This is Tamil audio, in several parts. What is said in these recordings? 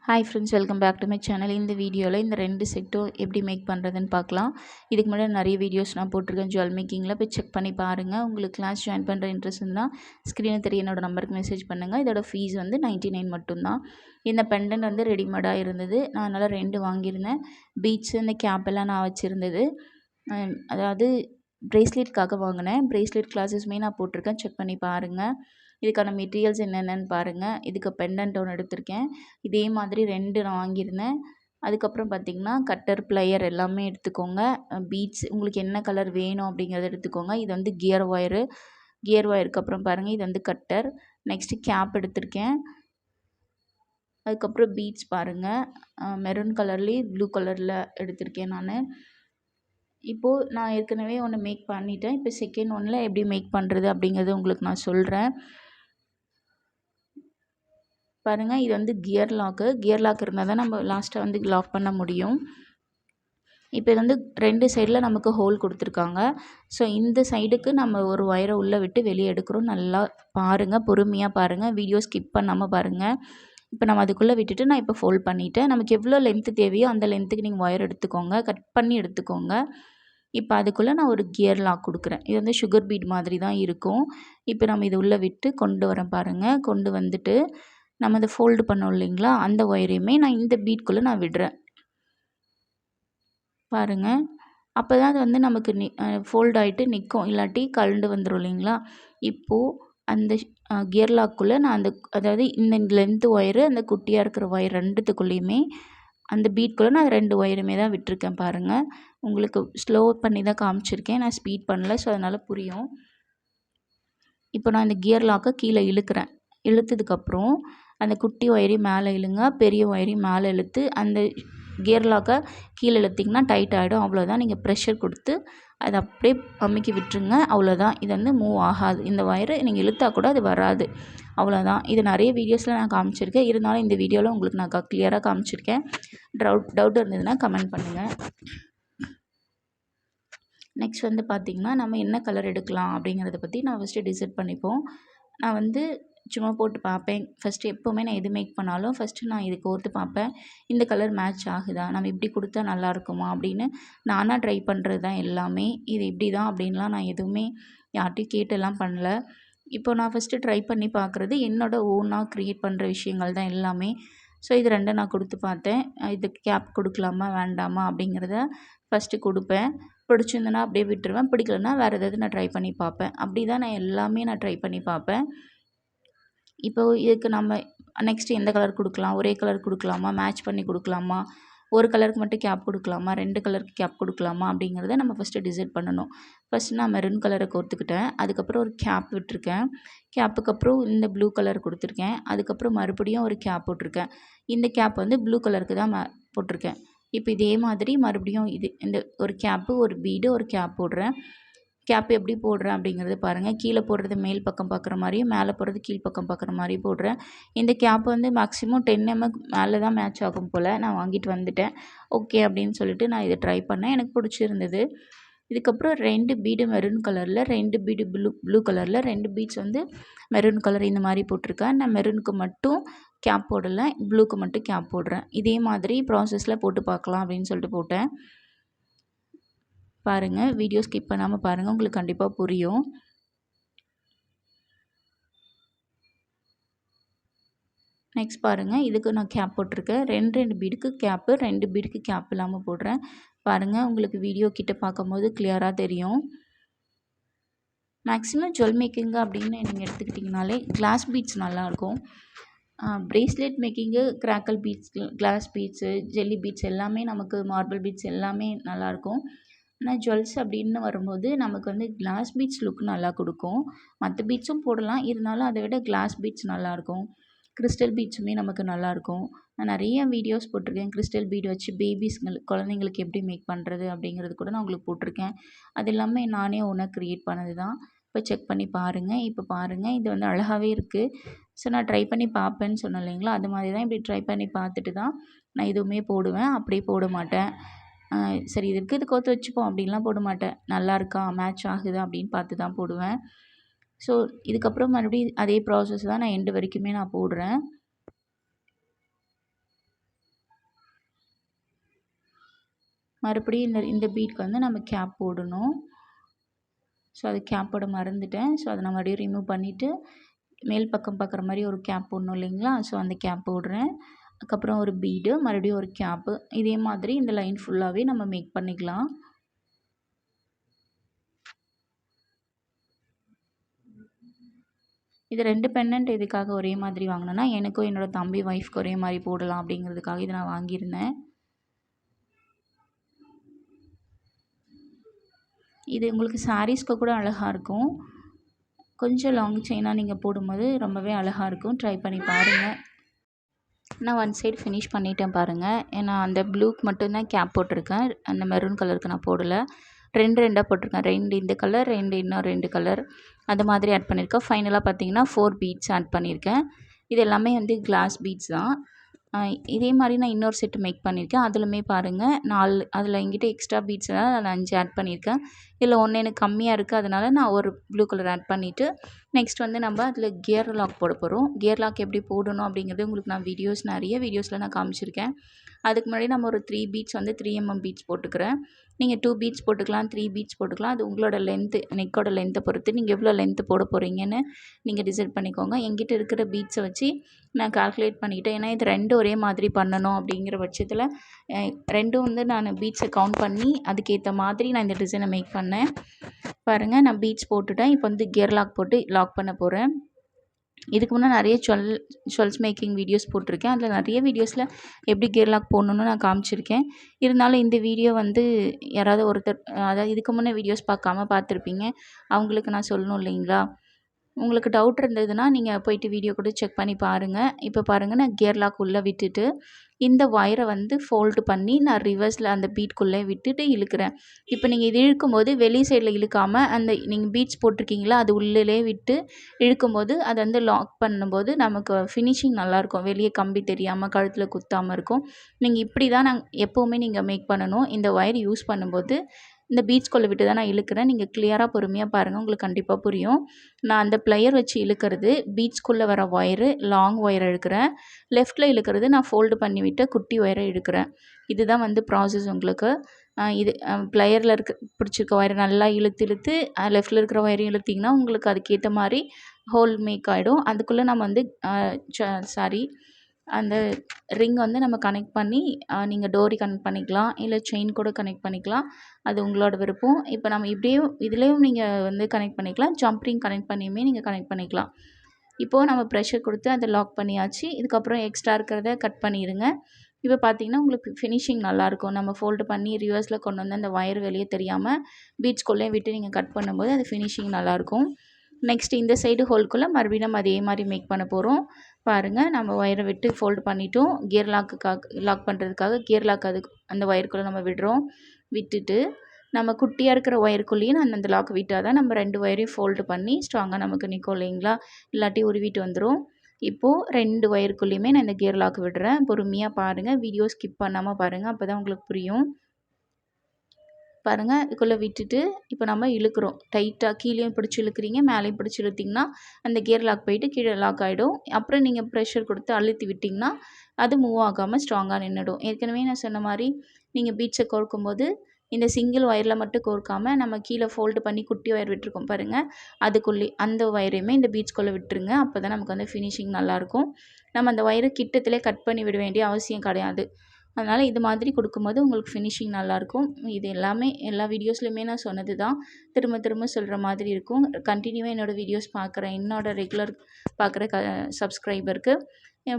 Hi friends, welcome back to my channel. இந்த வீடியோவில் இந்த 2 செட்டும் எப்படி மேக் பண்ணுறதுன்னு பார்க்கலாம். இதுக்கு முன்னாடி நிறைய வீடியோஸ் நான் போட்டிருக்கேன் ஜுவல் மேக்கிங்கில். போய் செக் பண்ணி பாருங்கள். உங்களுக்கு கிளாஸ் ஜாயின் பண்ணுற இன்ட்ரெஸ்ட் இருந்தால் ஸ்க்ரீனில் தெரிய என்னோட நம்பருக்கு மெசேஜ் பண்ணுங்கள். இதோட ஃபீஸ் வந்து 99 மட்டும்தான். இந்த பெண்டன்ட் வந்து ரெடிமேடாக இருந்தது. நான் அதனால் 2 வாங்கியிருந்தேன். பீட்ஸு இந்த கேப்பெல்லாம் நான் வச்சுருந்தது. அதாவது ப்ரேஸ்லெட்காக வாங்கினேன். ப்ரேஸ்லெட் கிளாஸஸ்மே நான் போட்டிருக்கேன், செக் பண்ணி பாருங்கள். இதுக்கான மெட்டீரியல்ஸ் என்னென்னு பாருங்கள். இதுக்கு பெண்டன்ட் ஒன்று எடுத்திருக்கேன். இதே மாதிரி 2 நான் வாங்கியிருந்தேன். அதுக்கப்புறம் பார்த்திங்கன்னா கட்டர், ப்ளையர் எல்லாமே எடுத்துக்கோங்க. பீட்ஸ் உங்களுக்கு என்ன கலர் வேணும் அப்படிங்கிறத எடுத்துக்கோங்க. இது வந்து கியர் ஒயருக்கு அப்புறம் பாருங்கள், இது வந்து கட்டர். நெக்ஸ்ட்டு கேப் எடுத்திருக்கேன். அதுக்கப்புறம் பீட்ஸ் பாருங்கள், மெரூன் கலர்லேயே ப்ளூ கலரில் எடுத்திருக்கேன் நான். இப்போது நான் ஏற்கனவே ஒன்று மேக் பண்ணிட்டேன். இப்போ செகண்ட் ஒன்றில் எப்படி மேக் பண்ணுறது அப்படிங்கிறது உங்களுக்கு நான் சொல்கிறேன். பாருங்கள், இது வந்து கியர் லாக் இருந்தால் தான் நம்ம லாஸ்ட்டாக வந்து லாக் பண்ண முடியும். இப்போ இது வந்து 2 சைடில் நமக்கு ஹோல் கொடுத்துருக்காங்க. ஸோ இந்த சைடுக்கு நம்ம ஒரு ஒயரை உள்ளே விட்டு வெளியே எடுக்கிறோம். நல்லா பாருங்கள், பொறுமையாக பாருங்கள், வீடியோ ஸ்கிப் பண்ணாமல் பாருங்கள். இப்போ நம்ம அதுக்குள்ளே விட்டுட்டு நான் இப்போ ஃபோல்ட் பண்ணிவிட்டேன். நமக்கு எவ்வளோ லென்த்து தேவையோ அந்த லென்த்துக்கு நீங்கள் ஒயர் எடுத்துக்கோங்க, கட் பண்ணி எடுத்துக்கோங்க. இப்போ அதுக்குள்ளே நான் ஒரு கியர் லாக் கொடுக்குறேன். இது வந்து சுகர் பீட் மாதிரி தான் இருக்கும். இப்போ நம்ம இது உள்ளே விட்டு கொண்டு வரேன் பாருங்கள். கொண்டு வந்துட்டு நம்ம அதை ஃபோல்டு பண்ணோம் இல்லைங்களா, அந்த ஒயரையுமே நான் இந்த பீட்குள்ளே நான் விடுறேன் பாருங்கள். அப்போ தான் அது வந்து நமக்கு ஃபோல்ட் ஆகிட்டு நிற்கும், இல்லாட்டி கழண்டு வந்துடும் இல்லைங்களா. இப்போது அந்த கியர் லாக்குள்ளே நான் அதாவது இந்த லென்த்து ஒயரு, அந்த குட்டியாக இருக்கிற ஒயர் 2த்துக்குள்ளேயுமே அந்த பீட்குள்ளே நான் 2 ஒயருமே தான் விட்டுருக்கேன் பாருங்கள். உங்களுக்கு ஸ்லோ பண்ணி தான் காமிச்சிருக்கேன், நான் ஸ்பீட் பண்ணல, ஸோ அதனால் புரியும். இப்போ நான் இந்த கியர் லாக்கை கீழே இழுக்கிறேன். இழுத்ததுக்கப்புறம் அந்த குட்டி ஒயரையும் மேலே இழுங்க, பெரிய ஒயரையும் மேலே இழுத்து அந்த கியர் லாக்கை கீழே இழுத்திங்கன்னா டைட் ஆகிடும். அவ்வளோதான். நீங்கள் ப்ரெஷர் கொடுத்து அதை அப்படியே அமுக்கி விட்டுருங்க, அவ்வளோதான். இது வந்து மூவ் ஆகாது. இந்த ஒயரை நீங்கள் இழுத்தா கூட அது வராது, அவ்வளோதான். இது நிறைய வீடியோஸில் நான் காமிச்சிருக்கேன், இருந்தாலும் இந்த வீடியோவில் உங்களுக்கு நான் கிளியராக காமிச்சிருக்கேன். டவுட் இருந்ததுன்னா கமெண்ட் பண்ணுங்கள். நெக்ஸ்ட் வந்து பார்த்திங்கன்னா நம்ம என்ன கலர் எடுக்கலாம் அப்படிங்கிறத பற்றி நான் ஃபஸ்ட்டு டிசைட் பண்ணிப்போம். நான் வந்து சும்மா போட்டு பார்ப்பேன். ஃபஸ்ட்டு எப்போவுமே நான் எது மேக் பண்ணாலும் ஃபஸ்ட்டு நான் இது கோர்த்து பார்ப்பேன், இந்த கலர் மேட்ச் ஆகுதா, நம்ம இப்படி கொடுத்தா நல்லாயிருக்குமா அப்படின்னு நானாக ட்ரை பண்ணுறது தான் எல்லாமே. இது இப்படி தான் அப்படின்லாம் நான் எதுவுமே யார்கிட்டையும் கேட்டெல்லாம் பண்ணல. இப்போ நான் ஃபஸ்ட்டு ட்ரை பண்ணி பார்க்குறது என்னோடய ஓனாக க்ரியேட் பண்ணுற விஷயங்கள் தான் எல்லாமே. ஸோ இது 2 நான் கொடுத்து பார்த்தேன். இதுக்கு கேப் கொடுக்கலாமா வேண்டாமா அப்படிங்கிறத ஃபஸ்ட்டு கொடுப்பேன். பிடிச்சிருந்தனா அப்படியே விட்டுருவேன், பிடிக்கலன்னா வேறு ஏதாவது நான் ட்ரை பண்ணி பார்ப்பேன். அப்படி தான் நான் எல்லாமே நான் ட்ரை பண்ணி பார்ப்பேன். இப்போ இதுக்கு நம்ம நெக்ஸ்ட்டு எந்த கலர் கொடுக்கலாம், ஒரே கலர் கொடுக்கலாமா, மேட்ச் பண்ணி கொடுக்கலாமா, ஒரு கலருக்கு மட்டும் கேப் கொடுக்கலாமா, 2 கலருக்கு கேப் கொடுக்கலாமா அப்படிங்கிறத நம்ம ஃபஸ்ட்டு டிசைட் பண்ணணும். ஃபஸ்ட்டு நான் மெரூன் கலரை கோர்த்துக்கிட்டேன். அதுக்கப்புறம் ஒரு கேப் விட்டுருக்கேன். கேப்புக்கு அப்புறம் இந்த ப்ளூ கலர் கொடுத்துருக்கேன். அதுக்கப்புறம் மறுபடியும் ஒரு கேப் போட்டிருக்கேன். இந்த கேப் வந்து ப்ளூ கலருக்கு தான் போட்டிருக்கேன். இப்போ இதே மாதிரி மறுபடியும் இந்த ஒரு கேப்பு, ஒரு பீடு, ஒரு கேப் போடுறேன். கேப் எப்படி போடுறேன் அப்படிங்கிறது பாருங்கள். கீழே போடுறது மேல் பக்கம் பார்க்குற மாதிரியும், மேலே போடுறது கீழ் பக்கம் பார்க்குற மாதிரி போடுறேன். இந்த கேப் வந்து மேக்ஸிமம் 10 mm மேலே தான் மேட்ச் ஆகும் போல். நான் வாங்கிட்டு வந்துட்டேன். ஓகே அப்படின்னு சொல்லிட்டு நான் இதை ட்ரை பண்ணேன், எனக்கு பிடிச்சிருந்தது. இதுக்கப்புறம் 2 பீடு மெரூன் கலரில், 2 பீடு ப்ளூ கலரில், 2 பீட்ஸ் வந்து மெரூன் கலர் இந்த மாதிரி போட்டிருக்கேன். நான் மெரூனுக்கு மட்டும் கேப் போடலை, ப்ளூக்கு மட்டும் கேப் போடுறேன். இதே மாதிரி ப்ராசஸில் போட்டு பார்க்கலாம் அப்படின்னு சொல்லிட்டு போட்டேன். பாருங்கள், வீடியோ ஸ்கிப் பண்ணாமல் பாருங்கள், உங்களுக்கு கண்டிப்பாக புரியும். நெக்ஸ்ட் பாருங்கள், இதுக்கு நான் கேப் போட்டிருக்கேன். 2 பீடுக்கு கேப்பு, 2 பீடுக்கு கேப் இல்லாமல் போடுறேன். பாருங்கள், உங்களுக்கு வீடியோ கிட்ட பார்க்கும்போது கிளியராக தெரியும். மேக்ஸிமம் ஜுவல் மேக்கிங்கு அப்படின்னு நீங்கள் எடுத்துக்கிட்டிங்கனாலே கிளாஸ் பீட்ஸ் நல்லாயிருக்கும். ப்ரேஸ்லெட் மேக்கிங்கு, crackle beads, glass beads, jelly beads எல்லாமே நமக்கு, மார்பிள் பீட்ஸ் எல்லாமே நல்லாயிருக்கும். ஆனால் ஜுவல்ஸ் அப்படின்னு வரும்போது நமக்கு வந்து கிளாஸ் பீட்ஸ் லுக் நல்லா கொடுக்கும். மற்ற பீட்ஸும் போடலாம், இருந்தாலும் அதை விட கிளாஸ் பீட்ஸ் நல்லாயிருக்கும். கிறிஸ்டல் பீட்ஸுமே நமக்கு நல்லாயிருக்கும். நான் நிறைய வீடியோஸ் போட்டிருக்கேன், கிறிஸ்டல் பீட் வச்சு குழந்தைங்களுக்கு எப்படி மேக் பண்ணுறது அப்படிங்கிறது கூட நான் உங்களுக்கு போட்டிருக்கேன். அது எல்லாமே நானே ஓனாக க்ரியேட் பண்ணது தான். இப்போ செக் பண்ணி பாருங்கள். இப்போ பாருங்கள், இது வந்து அழகாகவே இருக்குது. ஸோ நான் ட்ரை பண்ணி பார்ப்பேன்னு சொன்னேன் இல்லைங்களா, அது மாதிரி தான். இப்படி ட்ரை பண்ணி பார்த்துட்டு தான் நான் எதுவுமே போடுவேன், அப்படியே போட மாட்டேன். சரி இது இருக்குது, இது கோர்த்து வச்சுப்போம் அப்படின்லாம் போட மாட்டேன். நல்லா இருக்கா, மேட்ச் ஆகுதா அப்படின்னு பார்த்து தான் போடுவேன். ஸோ இதுக்கப்புறம் மறுபடியும் அதே ப்ராசஸ் தான் நான் எண்டு வரைக்குமே நான் போடுறேன். மறுபடியும் இந்த பீட்க்கு வந்து நம்ம கேப் போடணும். ஸோ அது கேப் போட மறந்துட்டேன். ஸோ அதை நான் மறுபடியும் ரிமூவ் பண்ணிவிட்டு மேல் பக்கம் பார்க்குற மாதிரி ஒரு கேப் போடணும் இல்லைங்களா? ஸோ அந்த கேப் போடுறேன். அதுக்கப்புறம் ஒரு பீடு, மறுபடியும் ஒரு கேப்பு. இதே மாதிரி இந்த லைன் ஃபுல்லாகவே நம்ம மேக் பண்ணிக்கலாம். இது 2 பெண்டன்ட் எதுக்காக ஒரே மாதிரி வாங்கினேன்னா, எனக்கும் என்னோட தம்பி ஒய்ஃப்க்கு ஒரே மாதிரி போடலாம் அப்படிங்கிறதுக்காக இதை நான் வாங்கியிருந்தேன். இது உங்களுக்கு சாரீஸ்க்கு கூட அழகாக இருக்கும். கொஞ்சம் லாங் செயினாக நீங்கள் போடும்போது ரொம்பவே அழகாக இருக்கும். ட்ரை பண்ணி பாருங்கள். நான் ஒன் சைடு ஃபினிஷ் பண்ணிட்டேன் பாருங்கள். ஏன்னா அந்த ப்ளூக்கு மட்டும்தான் கேப் போட்டிருக்கேன். அந்த மெரூன் கலருக்கு நான் போடலை. 2 போட்டிருக்கேன். 2 இந்த கலர், 2 இன்னும் 2 கலர் அது மாதிரி ஆட் பண்ணியிருக்கேன். ஃபைனலாக பார்த்தீங்கன்னா 4 பீட்ஸ் ஆட் பண்ணியிருக்கேன். இது எல்லாமே வந்து கிளாஸ் பீட்ஸ் தான். இதே மாதிரி நான் இன்னொரு செட்டு மேக் பண்ணியிருக்கேன். அதிலுமே பாருங்கள் 4 அதில் என்கிட்ட எக்ஸ்ட்ரா பீட்ஸ் நான் 5 ஆட் பண்ணியிருக்கேன். இதில் 1 எனக்கு கம்மியாக இருக்குது. அதனால் நான் ஒரு ப்ளூ கலர் ஆட் பண்ணிவிட்டு நெக்ஸ்ட் வந்து நம்ம அதில் கியர் லாக் போட போகிறோம். கியர் லாக் எப்படி போடணும் அப்படிங்கிறது உங்களுக்கு நான் நிறைய வீடியோஸில் நான் காமிச்சிருக்கேன். அதுக்கு முன்னாடி நம்ம ஒரு 3 பீட்ஸ் வந்து 3mm பீட்ஸ் போட்டுக்கிறேன். நீங்கள் 2 பீட்ஸ் போட்டுக்கலாம், 3 பீட்ஸ் போட்டுக்கலாம். அது உங்களோட லென்த்து, நெக்கோட லென்த்தை பொறுத்து நீங்கள் எவ்வளோ லென்த்து போட போகிறீங்கன்னு நீங்கள் டிசைட் பண்ணிக்கோங்க. என்கிட்ட இருக்கிற பீட்ஸை வச்சு நான் கால்குலேட் பண்ணிக்கிட்டேன். ஏன்னா இது 2 ஒரே மாதிரி பண்ணணும் அப்படிங்கிற பட்சத்தில் 2 வந்து நான் பீட்ஸை கவுண்ட் பண்ணி அதுக்கேற்ற மாதிரி நான் இந்த டிசைனை மேக் பண்ணேன். பாருங்கள், நான் பீட்ஸ் போட்டுட்டேன். இப்போ வந்து கியர் லாக் போட்டு லாக் பண்ண போகிறேன். இதுக்கு முன்னே நிறைய ஜுவல்ஸ் மேக்கிங் வீடியோஸ் போட்டிருக்கேன். அதில் நிறைய வீடியோஸில் எப்படி கியர் லாக் போடணுன்னு நான் காமிச்சிருக்கேன். இருந்தாலும் இந்த வீடியோ வந்து யாராவது ஒருத்தர், அதாவது இதுக்கு முன்னே வீடியோஸ் பார்க்காம பார்த்துருப்பீங்க, அவங்களுக்கு நான் சொல்லணும் இல்லைங்களா? உங்களுக்கு டவுட் இருந்ததுன்னா நீங்கள் போய்ட்டு வீடியோ கூட செக் பண்ணி பாருங்கள். இப்போ பாருங்கள், நான் கியர் லாக் உள்ளே விட்டுட்டு இந்த ஒயரை வந்து ஃபோல்டு பண்ணி நான் ரிவர்ஸில் அந்த பீட்குள்ளே விட்டுட்டு இழுக்கிறேன். இப்போ நீங்கள் இது இழுக்கும்போது வெளி சைடில் இழுக்காமல் அந்த நீங்கள் பீட்ஸ் போட்டிருக்கீங்களா அது உள்ளே விட்டு இழுக்கும்போது அதை வந்து லாக் பண்ணும்போது நமக்கு ஃபினிஷிங் நல்லாயிருக்கும். வெளியே கம்பி தெரியாமல் கழுத்தில் குத்தாமல் இருக்கும். நீங்கள் இப்படி தான் எப்போவுமே நீங்கள் மேக் பண்ணணும். இந்த ஒயர் யூஸ் பண்ணும்போது இந்த பீட்ஸ்குள்ளே விட்டு தான் நான் இழுக்கிறேன். நீங்கள் கிளியராக பொறுமையாக பாருங்கள், உங்களுக்கு கண்டிப்பாக புரியும். நான் அந்த ப்ளையர் வச்சு இழுக்கிறது பீட்ஸ்குள்ளே வர ஒயரு, லாங் ஒயரை இழுக்கிறேன். லெஃப்ட்டில் இழுக்கிறது நான் ஃபோல்டு பண்ணி விட்டு குட்டி ஒயரை இழுக்கிறேன். இதுதான் வந்து ப்ராசஸ் உங்களுக்கு. இது ப்ளையரில் பிடிச்சிருக்க ஒயரை நல்லா இழுத்து லெஃப்ட்டில் இருக்கிற ஒயரையும் இழுத்திங்கன்னா உங்களுக்கு அதுக்கேற்ற மாதிரி ஹோல் மேக் ஆகிடும். அதுக்குள்ளே நம்ம வந்து அந்த ரிங் வந்து நம்ம கனெக்ட் பண்ணி நீங்கள் டோரி கனெக்ட் பண்ணிக்கலாம், இல்லை செயின் கூட கனெக்ட் பண்ணிக்கலாம். அது உங்களோட விருப்பம். இப்போ நம்ம இப்படியும் இதுலேயும் நீங்கள் வந்து கனெக்ட் பண்ணிக்கலாம். ஜம்ப் ரிங் கனெக்ட் பண்ணியுமே நீங்கள் கனெக்ட் பண்ணிக்கலாம். இப்போது நம்ம ப்ரெஷர் கொடுத்து அதை லாக் பண்ணியாச்சு. இதுக்கப்புறம் எக்ஸ்ட்ரா இருக்கிறத கட் பண்ணிடுங்க. இப்போ பார்த்தீங்கன்னா உங்களுக்கு ஃபினிஷிங் நல்லாயிருக்கும். நம்ம ஃபோல்டு பண்ணி ரிவர்ஸில் கொண்டு வந்து அந்த ஒயர் வெளியே தெரியாமல் பீட்ஸ்குள்ளே விட்டு நீங்கள் கட் பண்ணும்போது அது ஃபினிஷிங் நல்லாயிருக்கும். நெக்ஸ்ட் இந்த சைடு ஹோல்குள்ளே மறுபடியும் நம்ம அதே மாதிரி மேக் பண்ண போகிறோம். பாருங்கள், நம்ம ஒயரை விட்டு ஃபோல்டு பண்ணிட்டோம். கியர் லாக் பண்ணுறதுக்காக கியர் லாக் அந்த ஒயருக்குள்ளே நம்ம விடுறோம். விட்டுட்டு நம்ம குட்டியாக இருக்கிற ஒயருக்குள்ளேயும் நான் அந்த லாக் விட்டால் தான் நம்ம 2 ஒயரையும் ஃபோல்டு பண்ணி ஸ்ட்ராங்காக நமக்கு நிற்கும் இல்லைங்களா? இல்லாட்டி உருவிட்டு வந்துடும். இப்போது 2 ஒயருக்குள்ளேயுமே நான் இந்த கியர் லாக் விடுறேன். பொறுமையாக பாருங்கள், வீடியோ ஸ்கிப் பண்ணாமல் பாருங்கள், அப்போ தான் உங்களுக்கு புரியும். பாருங்கள், இதுக்குள்ளே விட்டுட்டு இப்போ நம்ம இழுக்கிறோம். டைட்டாக கீழேயும் பிடிச்சி இழுக்கிறீங்க, மேலேயும் பிடிச்சி இழுத்திங்கன்னா அந்த கியர் லாக் போயிட்டு கீழே லாக் ஆகிடும். அப்புறம் நீங்கள் ப்ரெஷர் கொடுத்து அழுத்தி விட்டிங்கன்னா அது மூவ் ஆகாமல் ஸ்ட்ராங்காக நின்றுடும். ஏற்கனவே நான் சொன்ன மாதிரி நீங்கள் பீட்ஸை கோர்க்கும்போது இந்த சிங்கிள் ஒயரில் மட்டும் கோர்க்காமல் நம்ம கீழே ஃபோல்டு பண்ணி குட்டி ஒயர் விட்டுருக்கோம் பாருங்கள், அதுக்குள்ளே அந்த ஒயரையுமே இந்த பீட்ஸ்குள்ளே விட்டுருங்க. அப்போ தான் நமக்கு வந்து ஃபினிஷிங் நல்லாயிருக்கும். நம்ம அந்த ஒயரை கிட்டத்திலே கட் பண்ணி விட வேண்டிய அவசியம் கிடையாது. அதனால் இது மாதிரி கொடுக்கும்போது உங்களுக்கு ஃபினிஷிங் நல்லாயிருக்கும். இது எல்லாமே எல்லா வீடியோஸ்லையுமே நான் சொன்னது தான். திரும்ப திரும்ப சொல்கிற மாதிரி இருக்கும். கண்டினியூவாக என்னோடய வீடியோஸ் ரெகுலர் பார்க்குற சப்ஸ்கிரைபருக்கு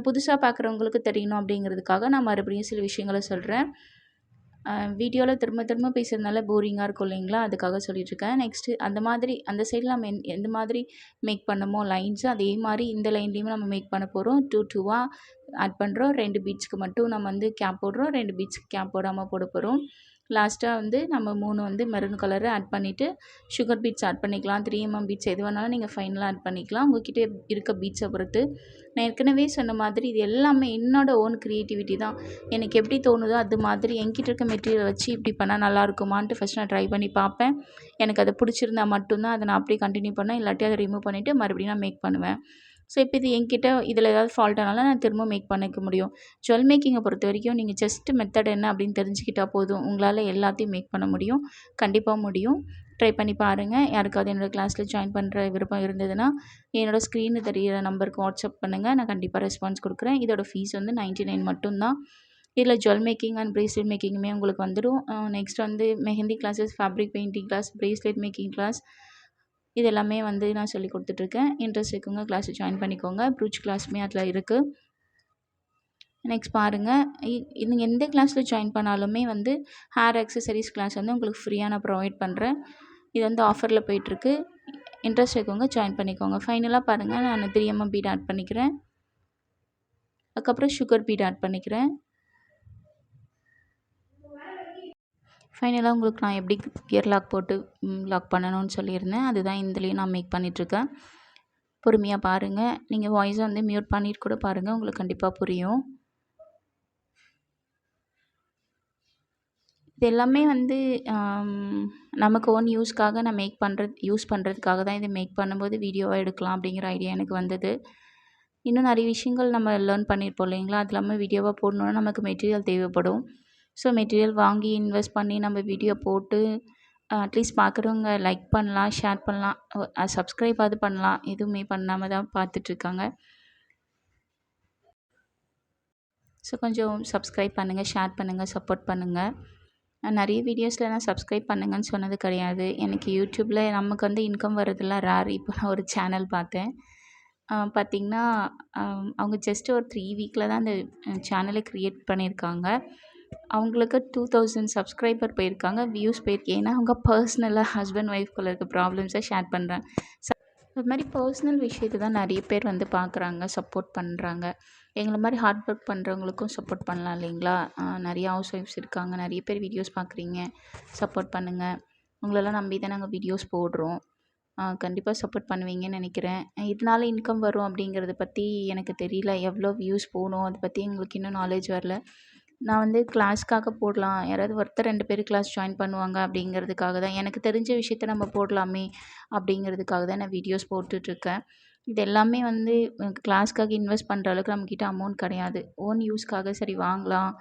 புதுசாக பார்க்குறவங்களுக்கு தெரியணும் அப்படிங்கிறதுக்காக நான் மறுபடியும் சில விஷயங்களை சொல்கிறேன். வீடியோவில் திரும்ப திரும்ப பேசுகிறதுனால போரிங்காக இருக்கும் இல்லைங்களா? அதுக்காக சொல்லிகிட்ருக்கேன். நெக்ஸ்ட்டு அந்த சைடில் நம்ம எந்த மாதிரி மேக் பண்ணமோ லைன்ஸு அதே மாதிரி இந்த லைன்லேயுமே நம்ம மேக் பண்ண போகிறோம். 2 ஆட் பண்ணுறோம். 2 பீட்ஸ்க்கு மட்டும் நம்ம வந்து கேப் போடுறோம். 2 பீட்ஸ்க்கு கேப் போடாமல் போட போகிறோம். லாஸ்ட்டாக வந்து நம்ம 3 வந்து மெரூன் கலரை ஆட் பண்ணிவிட்டு சுகர் பீட்ஸ் ஆட் பண்ணிக்கலாம். 3mm பீட்ஸ் எது வேணாலும் நீங்கள் ஃபைனலாக ஆட் பண்ணிக்கலாம், உங்கள்கிட்ட இருக்க பீட்ஸை பொறுத்து. நான் ஏற்கனவே சொன்ன மாதிரி இது எல்லாமே என்னோடய ஓன் க்ரியேட்டிவிட்டி தான். எனக்கு எப்படி தோணுதோ அது மாதிரி என்கிட்ட இருக்க மெட்டீரியல் வச்சு இப்படி பண்ணால் நல்லா இருக்குமான்ட்டு ஃபஸ்ட் நான் ட்ரை பண்ணி பார்ப்பேன். எனக்கு அது பிடிச்சிருந்தா மட்டும்தான் அதை நான் அப்படியே கண்டினியூ பண்ணேன். இல்லாட்டி அதை ரிமூவ் பண்ணிவிட்டு மறுபடியும் நான் மேக் பண்ணுவேன். ஸோ இப்போ இது என்கிட்ட இதில் ஏதாவது ஃபால்ட் ஆனாலும் நான் திரும்ப மேக் பண்ணிக்க முடியும். ஜுவல் மேக்கிங்கை பொறுத்த வரைக்கும் நீங்கள் ஜஸ்ட் மெத்தட் என்ன அப்படின்னு தெரிஞ்சுக்கிட்டா போதும். உங்களால் எல்லாத்தையும் மேக் பண்ண முடியும். கண்டிப்பாக முடியும். ட்ரை பண்ணி பாருங்கள். யாருக்காவது என்னோடய கிளாஸில் ஜாயின் பண்ணுற விருப்பம் இருந்ததுன்னா என்னோடய ஸ்க்ரீனு தெரியிற நம்பருக்கு வாட்ஸ்அப் பண்ணுங்கள். நான் கண்டிப்பாக ரெஸ்பான்ஸ் கொடுக்குறேன். இதோட ஃபீஸ் வந்து 99 மட்டும்தான். இதில் ஜுவல் மேக்கிங் அண்ட் பிரேஸ்லெட் மேக்கிங்குமே உங்களுக்கு வந்துடும். நெக்ஸ்ட் வந்து mehndi classes, fabric painting class, bracelet making class இது எல்லாமே வந்து நான் சொல்லி கொடுத்துட்ருக்கேன். இன்ட்ரெஸ்ட் இருக்கவங்க கிளாஸை ஜாயின் பண்ணிக்கோங்க. ப்ரூச் கிளாஸுமே அதில் இருக்குது. நெக்ஸ்ட் பாருங்கள், நீங்கள் எந்த கிளாஸில் ஜாயின் பண்ணாலுமே வந்து ஹேர் அக்சசரிஸ் கிளாஸ் வந்து உங்களுக்கு ஃப்ரீயாக நான் ப்ரொவைட் பண்ணுறேன். இது வந்து ஆஃபரில் போயிட்டுருக்கு. இன்ட்ரெஸ்ட் இருக்கவங்க ஜாயின் பண்ணிக்கோங்க. ஃபைனலாக பாருங்கள், நான் 3mm பீட் ஆட் பண்ணிக்கிறேன். அதுக்கப்புறம் சுகர் பீட் ஆட் பண்ணிக்கிறேன். ஃபைனலாக உங்களுக்கு நான் எப்படி கியர் லாக் போட்டு லாக் பண்ணணும்னு சொல்லியிருந்தேன். அதுதான் இதுலேயும் நான் மேக் பண்ணிகிட்ருக்கேன். பொறுமையாக பாருங்கள். நீங்கள் வாய்ஸை வந்து மியூட் பண்ணிட்டு கூட பாருங்கள். உங்களுக்கு கண்டிப்பாக புரியும். இது எல்லாமே வந்து நமக்கு ஓன் யூஸ்க்காக நான் யூஸ் பண்ணுறதுக்காக தான் இதை மேக் பண்ணும்போது வீடியோவாக எடுக்கலாம் அப்படிங்கிற ஐடியா எனக்கு வந்தது. இன்னும் நிறைய விஷயங்கள் நம்ம லேர்ன் பண்ணியிருப்போம் இல்லைங்களா? அது இல்லாமல் வீடியோவாக போடணுன்னா நமக்கு மெட்டீரியல் தேவைப்படும். ஸோ மெட்டீரியல் வாங்கி இன்வெஸ்ட் பண்ணி நம்ம வீடியோ போட்டு அட்லீஸ்ட் பார்க்குறவங்க லைக் பண்ணலாம், ஷேர் பண்ணலாம், சப்ஸ்கிரைப் அது பண்ணலாம். எதுவுமே பண்ணாமல் தான் பார்த்துட்ருக்காங்க. ஸோ கொஞ்சம் சப்ஸ்கிரைப் பண்ணுங்கள், ஷேர் பண்ணுங்கள், சப்போர்ட் பண்ணுங்கள். நிறைய வீடியோஸில் நான் சப்ஸ்கிரைப் பண்ணுங்கன்னு சொன்னது கிடையாது. எனக்கு யூடியூப்பில் நமக்கு வந்து இன்கம் வரதெல்லாம் ரேர். இப்போ நான் ஒரு சேனல் பார்த்தேன். பார்த்திங்கன்னா அவங்க ஜஸ்ட் ஒரு 3 வீக்கில் தான் அந்த சேனலை க்ரியேட் பண்ணியிருக்காங்க. அவங்களுக்கு 2000 சப்ஸ்கிரைபர் போயிருக்காங்க, வியூஸ் போயிருக்கு. ஏன்னா அவங்க பர்சனலாக ஹஸ்பண்ட் ஒய்ஃப்குள்ளே இருக்க ப்ராப்ளம்ஸை ஷேர் பண்ணுறேன். அது மாதிரி பர்சனல் விஷயத்தை தான் நிறைய பேர் வந்து பார்க்குறாங்க, சப்போர்ட் பண்ணுறாங்க. எங்களை மாதிரி ஹார்ட் ஒர்க் பண்ணுறவங்களுக்கும் சப்போர்ட் பண்ணலாம் இல்லைங்களா? நிறைய ஹவுஸ் ஒய்ஃப்ஸ் இருக்காங்க, நிறைய பேர் வீடியோஸ் பார்க்குறீங்க, சப்போர்ட் பண்ணுங்கள். உங்களெல்லாம் நம்பி தான் நாங்கள் வீடியோஸ் போடுறோம். கண்டிப்பாக சப்போர்ட் பண்ணுவீங்கன்னு நினைக்கிறேன். இதனால இன்கம் வரும் அப்படிங்கிறத பற்றி எனக்கு தெரியல. எவ்வளோ வியூஸ் போகணும் அதை பற்றி எங்களுக்கு இன்னும் நாலேஜ் வரல. நான் வந்து கிளாஸ்க்காக போடலாம், யாராவது ஒருத்தர் 2 பேர் கிளாஸ் ஜாயின் பண்ணுவாங்க அப்படிங்கிறதுக்காக தான், எனக்கு தெரிஞ்ச விஷயத்த நம்ம போடலாமே அப்படிங்கிறதுக்காக தான் நான் வீடியோஸ் போட்டுட்ருக்கேன். இது எல்லாமே வந்து கிளாஸ்க்காக இன்வெஸ்ட் பண்ணுற அளவுக்கு நம்மக்கிட்ட அமௌண்ட் கிடையாது. ஓன் யூஸ்க்காக சரி வாங்கலாம்,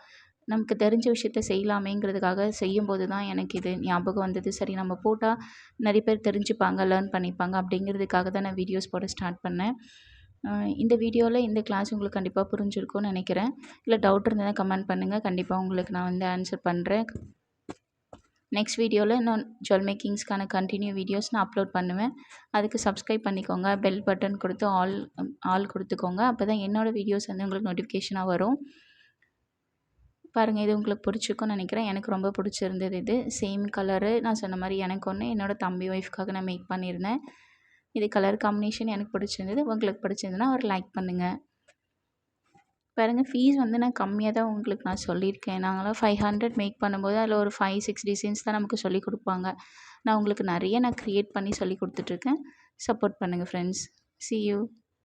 நமக்கு தெரிஞ்ச விஷயத்த செய்யலாமேங்கிறதுக்காக செய்யும்போது தான் எனக்கு இது ஞாபகம் வந்தது. சரி நம்ம போட்டால் நிறைய பேர் தெரிஞ்சுப்பாங்க, லேர்ன் பண்ணிப்பாங்க அப்படிங்கிறதுக்காக தான் நான் வீடியோஸ் போட ஸ்டார்ட் பண்ணேன். இந்த வீடியோவில் இந்த கிளாஸ் உங்களுக்கு கண்டிப்பாக புரிஞ்சிருக்கும்னு நினைக்கிறேன். இல்லை டவுட் இருந்ததுன்னா கமெண்ட் பண்ணுங்கள். கண்டிப்பாக உங்களுக்கு நான் வந்து ஆன்சர் பண்ணுறேன். நெக்ஸ்ட் வீடியோவில் நான் ஜுவல் மேக்கிங்ஸ்க்கான கண்டினியூ வீடியோஸ் நான் அப்லோட் பண்ணுவேன். அதுக்கு சப்ஸ்கிரைப் பண்ணிக்கோங்க, பெல் பட்டன் கொடுத்து ஆல் கொடுத்துக்கோங்க. அப்போ தான் என்னோடய வீடியோஸ் வந்து உங்களுக்கு நோட்டிஃபிகேஷனாக வரும். பாருங்கள், இது உங்களுக்கு பிடிச்சிருக்கும்னு நினைக்கிறேன். எனக்கு ரொம்ப பிடிச்சிருந்தது. இது சேம் கலரு நான் சொன்ன மாதிரி எனக்கு ஒன்று, என்னோடய தம்பி ஒய்ஃப்காக நான் மேக் பண்ணியிருந்தேன். இது கலர் காம்பினேஷன் எனக்கு பிடிச்சிருந்தது. உங்களுக்கு பிடிச்சிருந்ததுன்னா ஒரு லைக் பண்ணுங்கள். பாருங்கள், ஃபீஸ் வந்து நான் கம்மியாக தான் உங்களுக்கு நான் சொல்லியிருக்கேன். நாங்களாம் 500 மேக் பண்ணும்போது அதில் ஒரு 5, 6 டிசைன்ஸ் தான் நமக்கு சொல்லிக் கொடுப்பாங்க. நான் உங்களுக்கு நிறைய க்ரியேட் பண்ணி சொல்லி கொடுத்துட்ருக்கேன். சப்போர்ட் பண்ணுங்கள் ஃப்ரெண்ட்ஸ். See you.